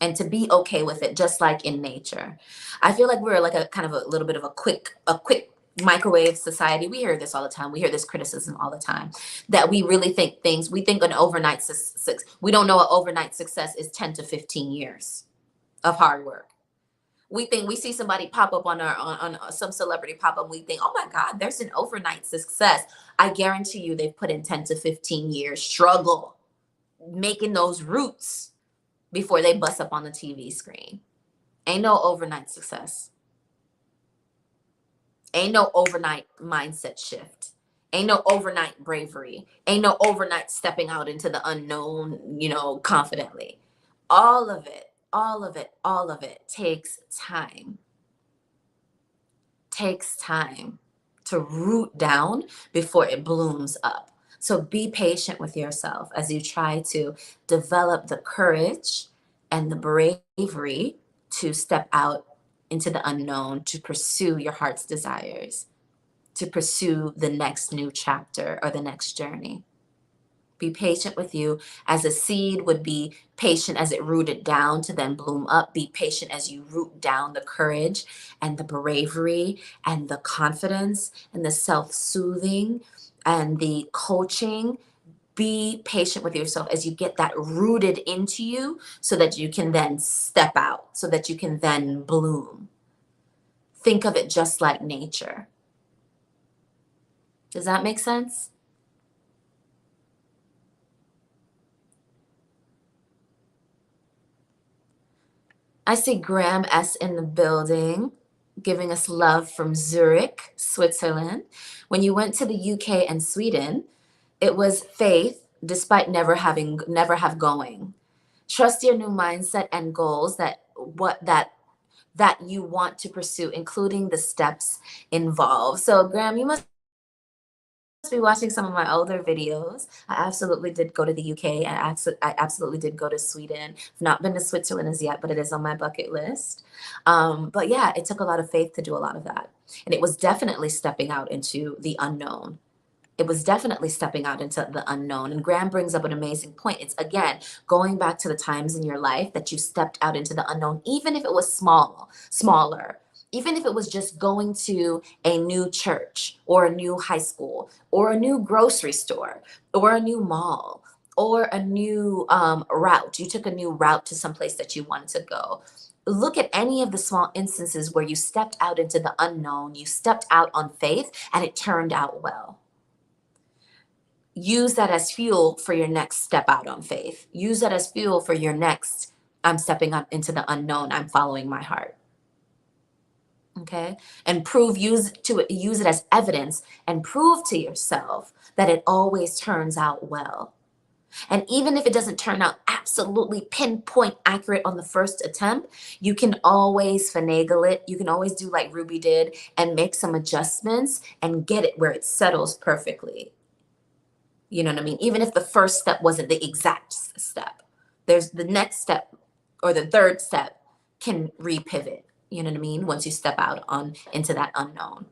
[SPEAKER 1] And to be okay with it, just like in nature. I feel like we're like a kind of a little bit of a quick microwave society. We hear this all the time. We hear this criticism all the time, that we really think things, we think an overnight success, we don't know, an overnight success is 10 to 15 years of hard work. We think, we see somebody pop up on some celebrity pop up, we think, oh my God, there's an overnight success. I guarantee you they've put in 10 to 15 years struggle making those roots before they bust up on the TV screen. Ain't no overnight success. Ain't no overnight mindset shift. Ain't no overnight bravery. Ain't no overnight stepping out into the unknown, confidently. All of it, all of it, all of it takes time. Takes time to root down before it blooms up. So be patient with yourself as you try to develop the courage and the bravery to step out into the unknown, to pursue your heart's desires, to pursue the next new chapter or the next journey. Be patient with you as a seed would be patient as it rooted down to then bloom up. Be patient as you root down the courage and the bravery and the confidence and the self-soothing and the coaching. Be patient with yourself as you get that rooted into you so that you can then step out, so that you can then bloom. Think of it just like nature. Does that make sense? I see Graham S. in the building, giving us love from Zurich, Switzerland. When you went to the UK and Sweden, it was faith, despite never have going. Trust your new mindset and goals that you want to pursue, including the steps involved. So, Graham, you must be watching some of my older videos. I absolutely did go to the UK. I absolutely did go to Sweden. I've not been to Switzerland as yet, but it is on my bucket list. But yeah, it took a lot of faith to do a lot of that. And it was definitely stepping out into the unknown. It was definitely stepping out into the unknown. And Graham brings up an amazing point. It's, again, going back to the times in your life that you stepped out into the unknown, even if it was smaller, even if it was just going to a new church or a new high school or a new grocery store or a new mall or a new route. You took a new route to someplace that you wanted to go. Look at any of the small instances where you stepped out into the unknown, you stepped out on faith, and it turned out well. Use that as fuel for your next step out on faith. Use that as fuel for your next, I'm stepping out into the unknown, I'm following my heart. Okay? And use it as evidence and prove to yourself that it always turns out well. And even if it doesn't turn out absolutely pinpoint accurate on the first attempt, you can always finagle it. You can always do like Ruby did and make some adjustments and get it where it settles perfectly. You know what I mean? Even if the first step wasn't the exact step, there's the next step or the third step can repivot. You know what I mean? Once you step out into that unknown.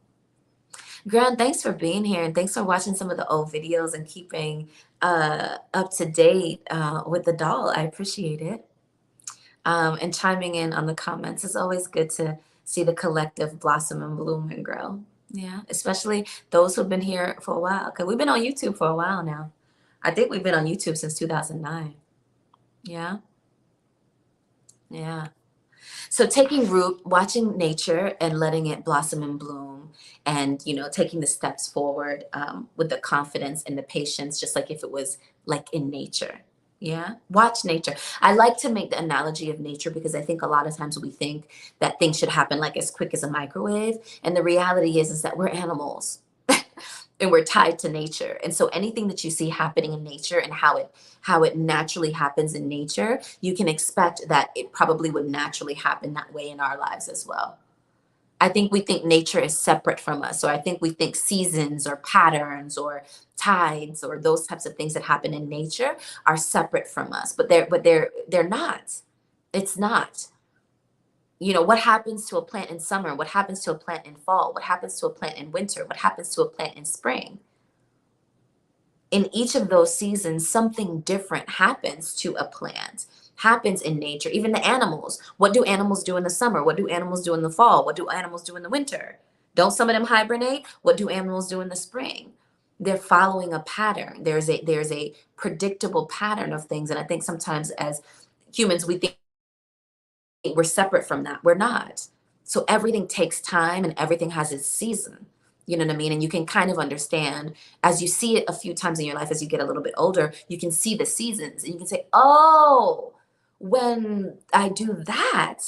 [SPEAKER 1] Grant, thanks for being here and thanks for watching some of the old videos and keeping up to date with the doll. I appreciate it. And chiming in on the comments. It's always good to see the collective blossom and bloom and grow. Yeah, especially those who've been here for a while. Because we've been on YouTube for a while now. I think we've been on YouTube since 2009. Yeah. Yeah. So taking root, watching nature and letting it blossom and bloom and, taking the steps forward with the confidence and the patience, just like if it was like in nature. Yeah. Watch nature. I like to make the analogy of nature because I think a lot of times we think that things should happen like as quick as a microwave. And the reality is that we're animals. and we're tied to nature. And so anything that you see happening in nature and how it naturally happens in nature, you can expect that it probably would naturally happen that way in our lives as well. I think we think nature is separate from us. So I think we think seasons or patterns or tides or those types of things that happen in nature are separate from us, but they're not. It's not. What happens to a plant in summer? What happens to a plant in fall? What happens to a plant in winter? What happens to a plant in spring? In each of those seasons, something different happens to a plant, happens in nature. Even the animals. What do animals do in the summer? What do animals do in the fall? What do animals do in the winter? Don't some of them hibernate? What do animals do in the spring? They're following a pattern. There's a predictable pattern of things. And I think sometimes as humans, we think we're separate from that. We're not. So everything takes time and everything has its season. You know what I mean? And you can kind of understand as you see it a few times in your life as you get a little bit older, you can see the seasons and you can say, oh, when I do that,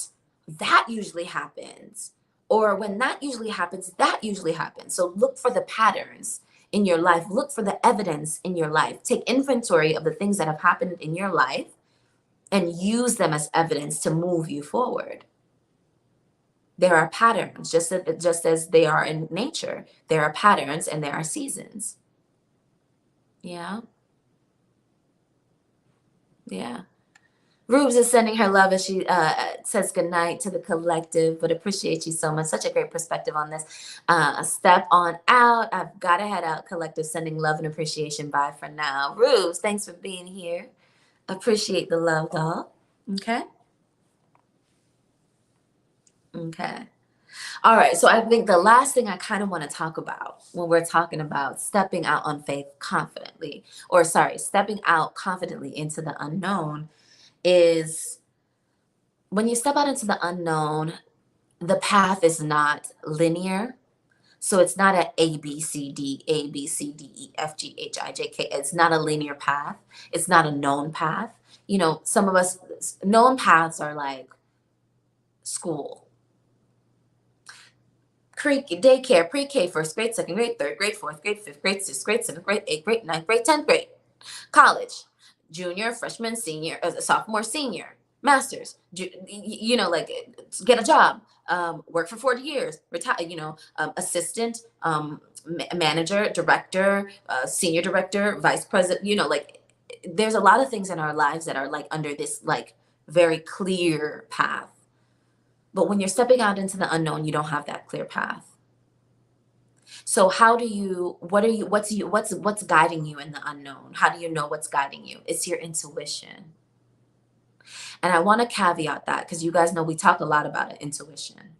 [SPEAKER 1] that usually happens. Or when that usually happens, that usually happens. So look for the patterns in your life, look for the evidence in your life, take inventory of the things that have happened in your life and use them as evidence to move you forward. There are patterns, just as they are in nature. There are patterns and there are seasons. Yeah, yeah. Rubes is sending her love as she says goodnight to the collective, but appreciate you so much. Such a great perspective on this. Step on out. I've got to head out. Collective sending love and appreciation. Bye for now. Rubes, thanks for being here. Appreciate the love, doll. Okay. Okay. All right, so I think the last thing I kind of want to talk about when we're talking about stepping out on faith confidently, or sorry, stepping out confidently into the unknown is when you step out into the unknown, the path is not linear. So it's not a B, C, D, A, B, C, D, E, F, G, H, I, J, K. It's not a linear path. It's not a known path. Some of us, known paths are like school, daycare, pre-K, first grade, second grade, third grade, fourth grade, fifth grade, sixth grade, seventh grade, eighth grade, ninth grade, 10th grade, college, junior, freshman, senior, sophomore, senior, master's, like get a job, work for 40 years, retire, assistant, manager, director, senior director, vice president, like there's a lot of things in our lives that are like under this like very clear path. But when you're stepping out into the unknown, you don't have that clear path. So how do you, what are you, what's guiding you in the unknown? How do you know what's guiding you? It's your intuition. And I want to caveat that because you guys know we talk a lot about it, intuition.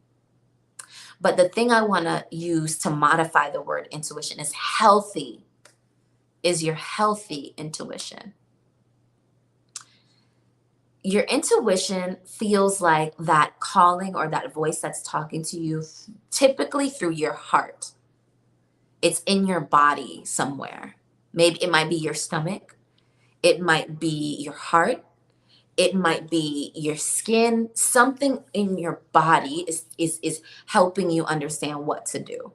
[SPEAKER 1] But the thing I want to use to modify the word intuition is healthy, is your healthy intuition. Your intuition feels like that calling or that voice that's talking to you typically through your heart. It's in your body somewhere. Maybe it might be your stomach. It might be your heart. It might be your skin. Something in your body is helping you understand what to do.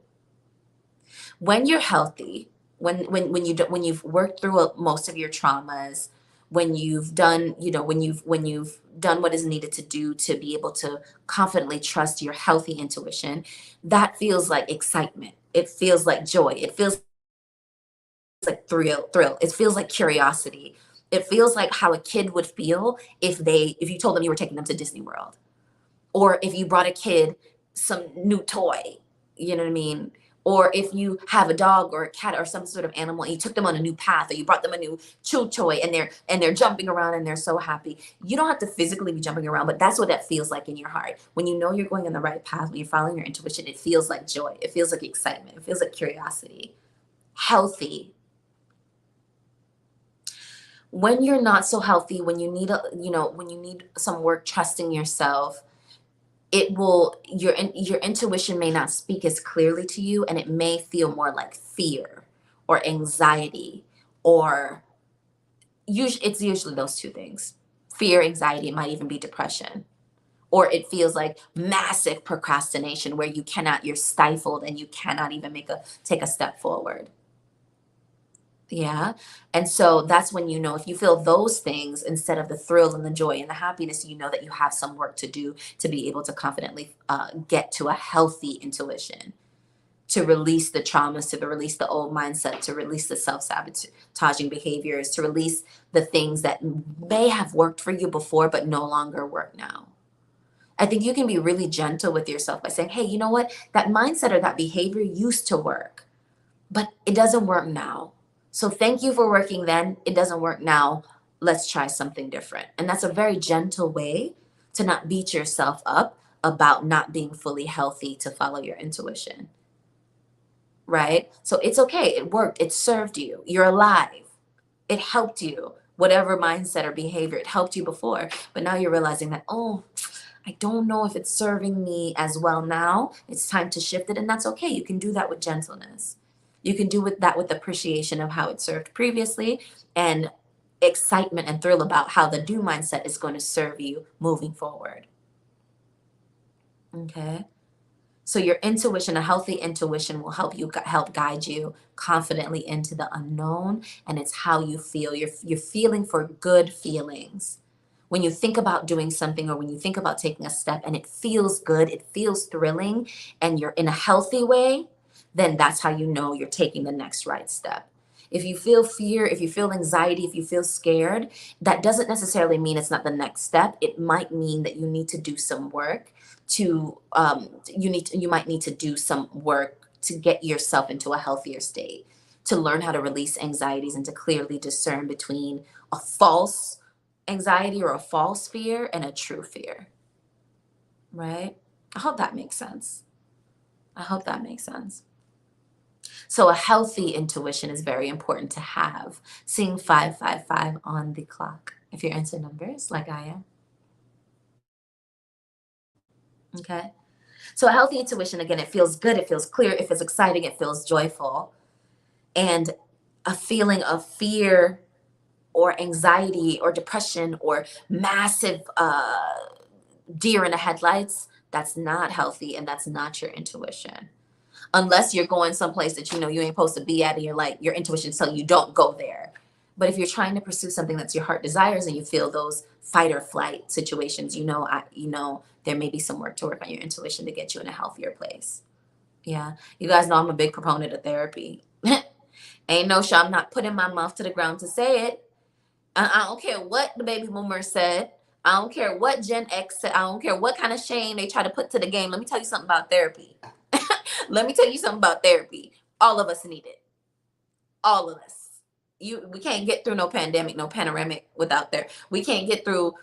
[SPEAKER 1] When you're healthy, when you've worked through most of your traumas, when you've done, when you've done what is needed to do to be able to confidently trust your healthy intuition, that feels like excitement. It feels like joy. It feels like thrill. It feels like curiosity. It feels like how a kid would feel if you told them you were taking them to Disney World, or if you brought a kid some new toy, you know what I mean? Or if you have a dog or a cat or some sort of animal and you took them on a new path, or you brought them a new chew toy and they're jumping around and they're so happy. You don't have to physically be jumping around, but that's what that feels like in your heart. When you know you're going in the right path, when you're following your intuition, it feels like joy. It feels like excitement. It feels like curiosity. Healthy. When you're not so healthy, when you need when you need some work trusting yourself, your intuition may not speak as clearly to you, and it may feel more like fear or anxiety, or it's usually those two things. Fear, anxiety, it might even be depression. Or it feels like massive procrastination where you're stifled and you cannot even take a step forward. Yeah. And so that's when you know, if you feel those things instead of the thrill and the joy and the happiness, you know that you have some work to do to be able to confidently get to a healthy intuition, to release the traumas, to release the old mindset, to release the self sabotaging behaviors, to release the things that may have worked for you before but no longer work now. I think you can be really gentle with yourself by saying, hey, you know what? That mindset or that behavior used to work, but it doesn't work now. So thank you for working then. It doesn't work now. Let's try something different. And that's a very gentle way to not beat yourself up about not being fully healthy to follow your intuition, right? So it's okay. It worked. It served you. You're alive. It helped you. Whatever mindset or behavior, it helped you before. But now you're realizing that, oh, I don't know if it's serving me as well now. It's time to shift it. And that's okay. You can do that with gentleness. You can do with that with appreciation of how it served previously and excitement and thrill about how the new mindset is going to serve you moving forward. Okay. So your intuition, a healthy intuition will help guide you confidently into the unknown, and it's how you feel. You're feeling for good feelings. When you think about doing something or when you think about taking a step and it feels good, it feels thrilling, and you're in a healthy way, then that's how you know you're taking the next right step. If you feel fear, if you feel anxiety, if you feel scared, that doesn't necessarily mean it's not the next step. It might mean that you need to do some work to you might need to do some work to get yourself into a healthier state, to learn how to release anxieties and to clearly discern between a false anxiety or a false fear and a true fear, right? I hope that makes sense. I hope that makes sense. So a healthy intuition is very important to have. Seeing 555 on the clock if you're into numbers like I am. Okay. So a healthy intuition, again, it feels good, it feels clear, it feels exciting, it feels joyful. And a feeling of fear or anxiety or depression or massive deer in the headlights, that's not healthy and that's not your intuition. Unless you're going someplace that you know you ain't supposed to be at and you're like, your intuition telling you don't go there. But if you're trying to pursue something that's your heart desires and you feel those fight or flight situations, you know there may be some work on your intuition to get you in a healthier place. Yeah. You guys know I'm a big proponent of therapy. Ain't no sure I'm not putting my mouth to the ground to say it. I don't care what the baby boomers said. I don't care what Gen X said. I don't care what kind of shame they try to put to the game. Let me tell you something about therapy. Let me tell you something about therapy. All of us need it. All of us. We can't get through no pandemic, no panoramic without there. We can't get through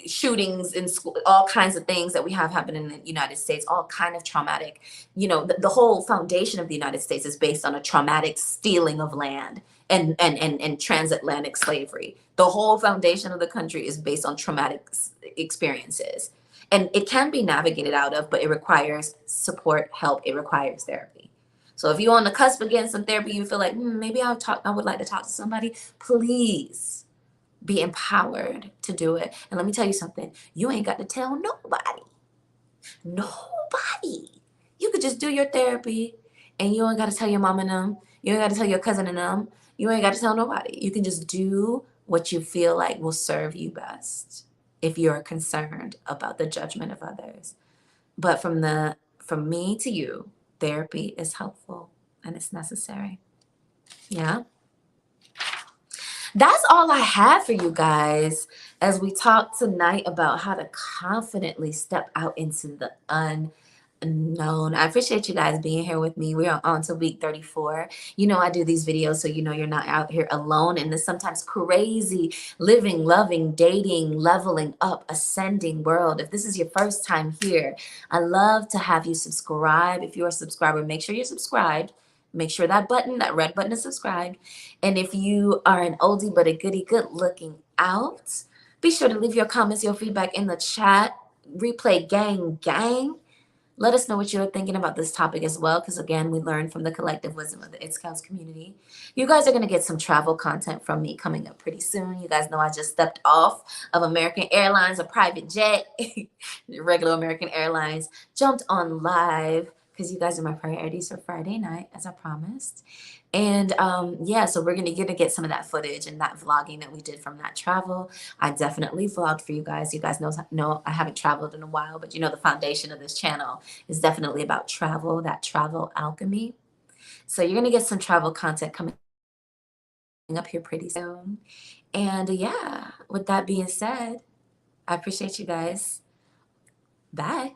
[SPEAKER 1] shootings in school, all kinds of things that we have happening in the United States, all kind of traumatic. The whole foundation of the United States is based on a traumatic stealing of land and transatlantic slavery. The whole foundation of the country is based on traumatic experiences. And it can be navigated out of, but it requires support, help, it requires therapy. So if you're on the cusp of getting some therapy, you feel like maybe I would like to talk to somebody. Please be empowered to do it. And let me tell you something. You ain't got to tell nobody. Nobody. You could just do your therapy, and you ain't got to tell your mom and them. You ain't got to tell your cousin and them. You ain't got to tell nobody. You can just do what you feel like will serve you best if you're concerned about the judgment of others. But from me to you, therapy is helpful and it's necessary. Yeah. That's all I have for you guys as we talk tonight about how to confidently step out into the unknown. I appreciate you guys being here with me. We are on to week 34. I do these videos so you're not out here alone in this sometimes crazy living, loving, dating, leveling up, ascending world. If this is your first time here, I love to have you subscribe. If you're a subscriber, make sure you're subscribed. Make sure that red button is subscribed. And if you are an oldie but a goodie, good looking out, be sure to leave your comments, your feedback in the chat. Replay gang, gang. Let us know what you're thinking about this topic as well, because again, we learn from the collective wisdom of the It Scouts community. You guys are going to get some travel content from me coming up pretty soon. You guys know I just stepped off of American Airlines, a private jet, regular American Airlines, jumped on live because you guys are my priorities for Friday night, as I promised. And yeah, so we're gonna get some of that footage and that vlogging that we did from that travel. I definitely vlogged for you guys. You guys know I haven't traveled in a while, but you know the foundation of this channel is definitely about travel, that travel alchemy. So you're gonna get some travel content coming up here pretty soon. And yeah, with that being said, I appreciate you guys. Bye.